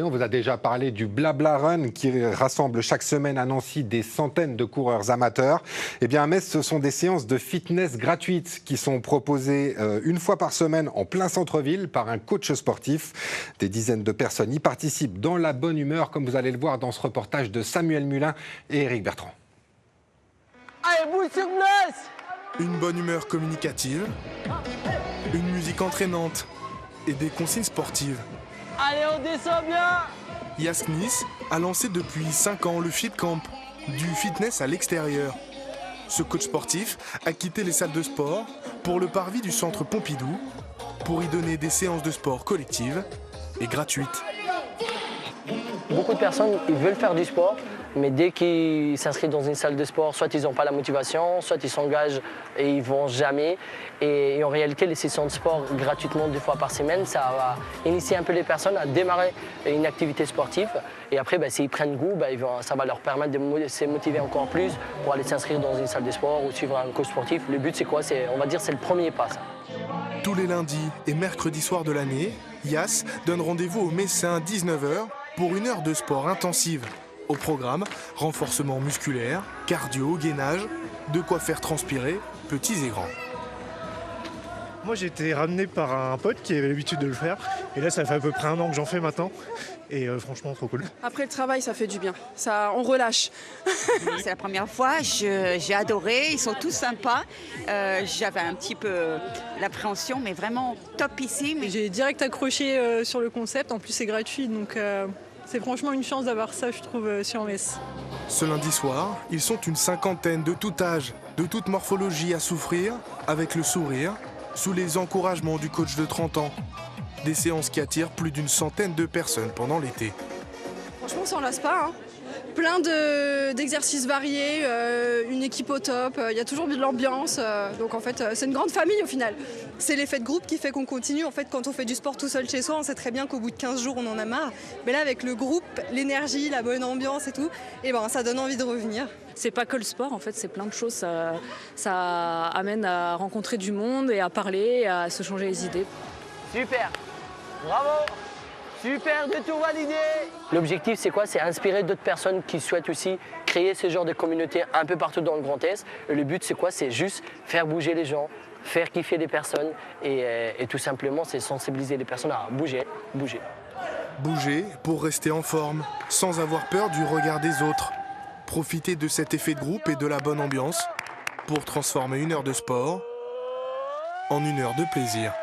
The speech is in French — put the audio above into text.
On vous a déjà parlé du Blabla Run qui rassemble chaque semaine à Nancy des centaines de coureurs amateurs. Eh bien à Metz, ce sont des séances de fitness gratuites qui sont proposées une fois par semaine en plein centre-ville par un coach sportif. Des dizaines de personnes y participent dans la bonne humeur, comme vous allez le voir dans ce reportage de Samuel Mulin et Éric Bertrand. Allez, bouge sur place! Une bonne humeur communicative, une musique entraînante et des consignes sportives. Allez, on descend bien! Yasnis a lancé depuis 5 ans le Fit Camp, du fitness à l'extérieur. Ce coach sportif a quitté les salles de sport pour le parvis du centre Pompidou pour y donner des séances de sport collectives et gratuites. Beaucoup de personnes ils veulent faire du sport, mais dès qu'ils s'inscrivent dans une salle de sport, soit ils n'ont pas la motivation, soit ils s'engagent et ils ne vont jamais. Et en réalité, les sessions de sport gratuitement 2 fois par semaine, ça va initier un peu les personnes à démarrer une activité sportive. Et après, s'ils prennent goût, ça va leur permettre de se motiver encore plus pour aller s'inscrire dans une salle de sport ou suivre un coach sportif. Le but, c'est quoi? On va dire c'est le premier pas. Ça. Tous les lundis et mercredis soirs de l'année, Yas donne rendez-vous au Messin à 19h pour 1 heure de sport intensive. Au programme, renforcement musculaire, cardio, gainage, de quoi faire transpirer petits et grands. Moi j'ai été ramené par un pote qui avait l'habitude de le faire et là ça fait à peu près 1 an que j'en fais maintenant et franchement trop cool. Après le travail ça fait du bien, ça, on relâche. C'est la première fois, j'ai adoré, ils sont tous sympas. J'avais un petit peu l'appréhension mais vraiment topissime. J'ai direct accroché sur le concept, en plus c'est gratuit donc c'est franchement une chance d'avoir ça je trouve sur Metz. Ce lundi soir, ils sont une 50aine de tout âge, de toute morphologie à souffrir, avec le sourire, sous les encouragements du coach de 30 ans. Des séances qui attirent plus d'une centaine de personnes pendant l'été. Franchement, on s'en lasse pas. Hein. Plein d'exercices variés, une équipe au top, il y a toujours de l'ambiance. Donc en fait, c'est une grande famille au final. C'est l'effet de groupe qui fait qu'on continue. En fait, quand on fait du sport tout seul chez soi, on sait très bien qu'au bout de 15 jours, on en a marre. Mais là, avec le groupe, l'énergie, la bonne ambiance et tout, ça donne envie de revenir. C'est pas que le sport, en fait, c'est plein de choses. Ça amène à rencontrer du monde et à parler, et à se changer les idées. Super! Bravo! Super, de tout validé! L'objectif, c'est quoi? C'est inspirer d'autres personnes qui souhaitent aussi créer ce genre de communauté un peu partout dans le Grand Est. Et le but, c'est quoi? C'est juste faire bouger les gens, faire kiffer les personnes et tout simplement, c'est sensibiliser les personnes à bouger. Bouger pour rester en forme, sans avoir peur du regard des autres. Profiter de cet effet de groupe et de la bonne ambiance pour transformer 1 heure de sport en 1 heure de plaisir.